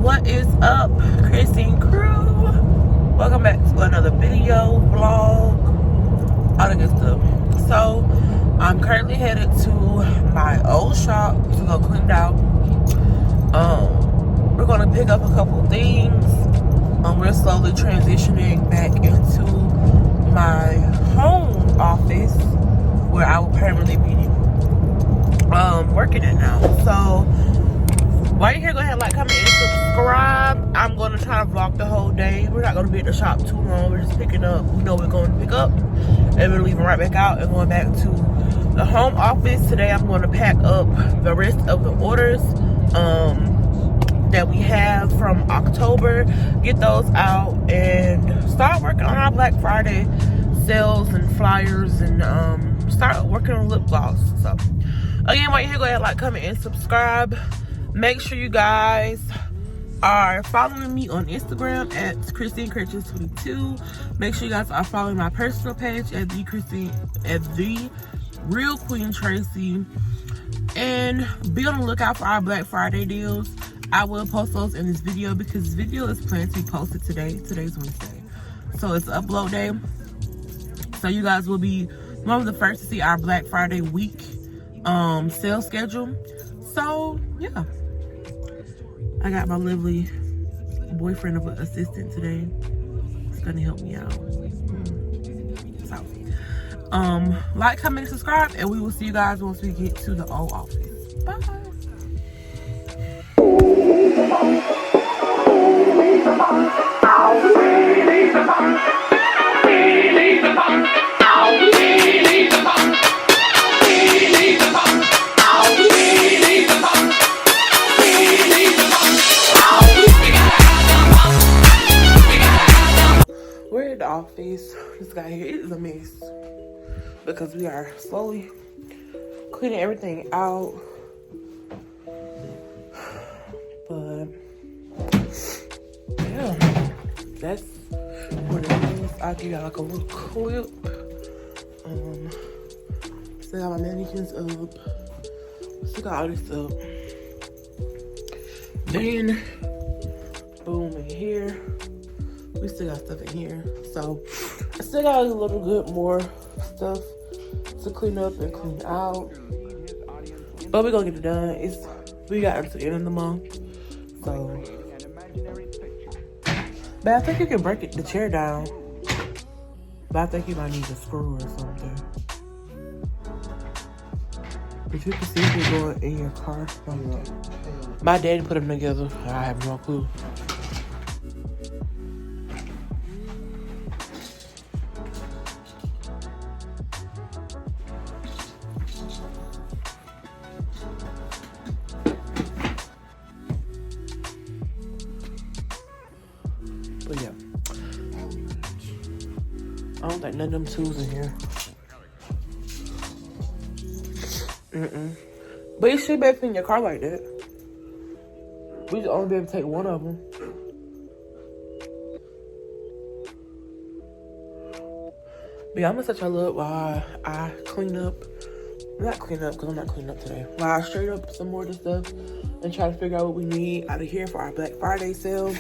What is up, Christine crew? Welcome back to another video, vlog, all the good stuff. So, I'm currently headed to my old shop to go clean it out. We're gonna pick up a couple things. We're slowly transitioning back into my home office where I will permanently be working it now. So while you're here, go ahead, like, comment, and subscribe. I'm going to try to vlog the whole day. We're not going to be at the shop too long. We're just picking up. We know we're going to pick up, and we're leaving right back out and going back to the home office. Today, I'm going to pack up the rest of the orders that we have from October. Get those out and start working on our Black Friday sales and flyers, and start working on lip gloss. So, again, while you're here, go ahead, like, comment, and subscribe. Make sure you guys are following me on Instagram at ChristineCurtis22. Make sure you guys are following my personal page at the Real Queen Tracy. And be on the lookout for our Black Friday deals. I will post those in this video because this video is planned to be posted today. Today's Wednesday, so it's upload day. So you guys will be one of the first to see our Black Friday week sales schedule. So yeah, I got my lovely boyfriend of an assistant today. It's gonna help me out. So like, comment, and subscribe, and we will see you guys once we get to the old office. Bye. We're at the office. This guy here is a mess because we are slowly cleaning everything out. But yeah, that's what it is. I'll give y'all like a little clip. Still got my mannequins up. Still got all this up. Then boom, in here. We still got stuff in here. So I still got a little bit more stuff to clean up and clean out. But we're gonna get it done. We got until the end of the month. So, but I think you can break the chair down. But I think you might need a screw or something. But you can see if you're going in your car. My daddy put them together. I have no clue. But yeah, I don't think none of them tools in here. But you should be able to fit in your car like that. We should only be able to take one of them. But yeah, I'm gonna set y'all up while I clean up. Not clean up, because I'm not cleaning up today. While I straight up some more of this stuff and try to figure out what we need out of here for our Black Friday sale.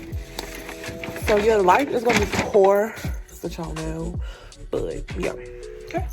So yeah, the light is gonna be poor, just so y'all know. But yeah, okay.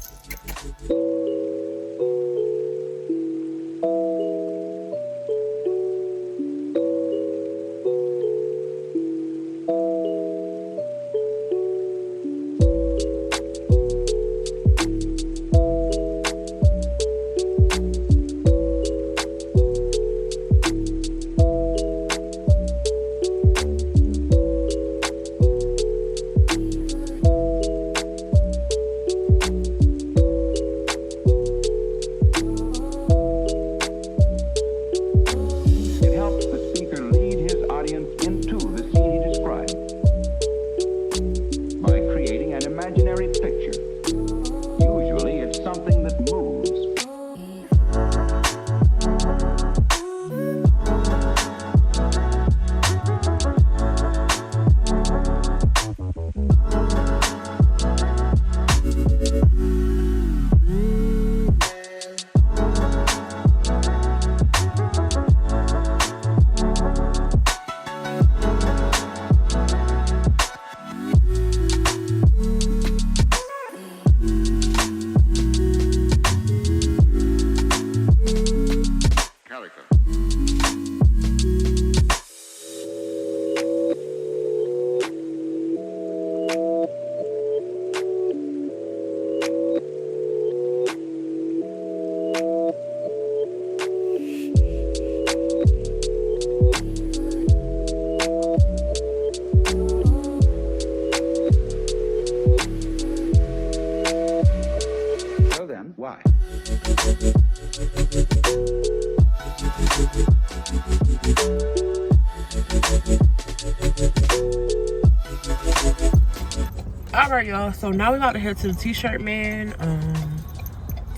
All right, y'all. So now we're about to head to the t-shirt man.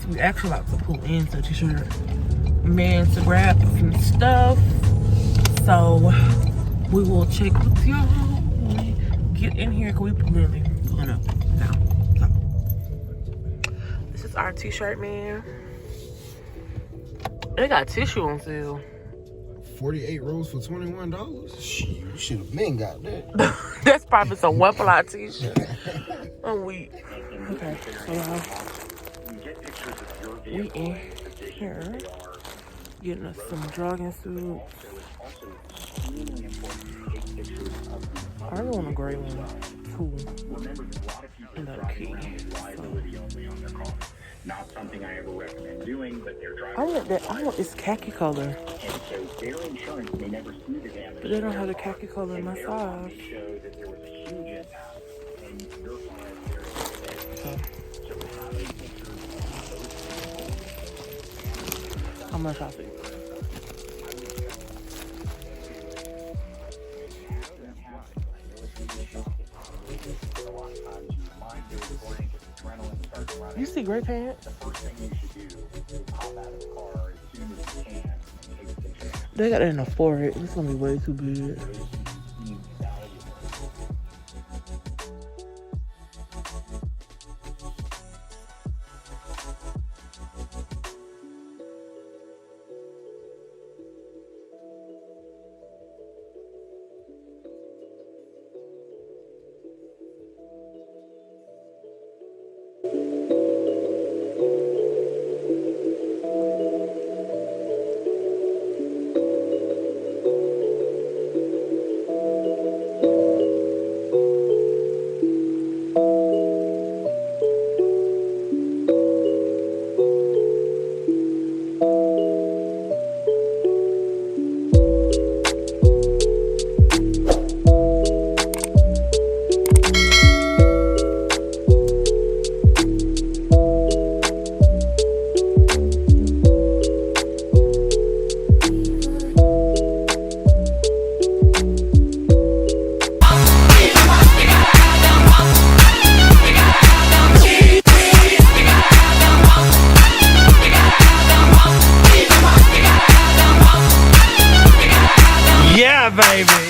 We actually about to pull into the t-shirt man to grab some stuff. So we will check with y'all when we get in here, because we literally pulling up now. So this is our t-shirt man. They got tissue on sale. 48 rolls for $21? Shit, you should have been got that. That's probably some one-ply t-shirt. I'm weak. Okay, so we in here getting us some jogging suits. I really want a gray one too. And that key. Not something I ever recommend doing, but they're driving. I want this khaki color. And so their insurance may never see the damage. But they don't have the khaki color in my size. Showed that there was a huge impact in your how much I think? You see gray pants? The first thing you should do is hop out of the car as soon as you can and take a picture. They got that in a forehead. It's gonna be way too big. Yeah, baby.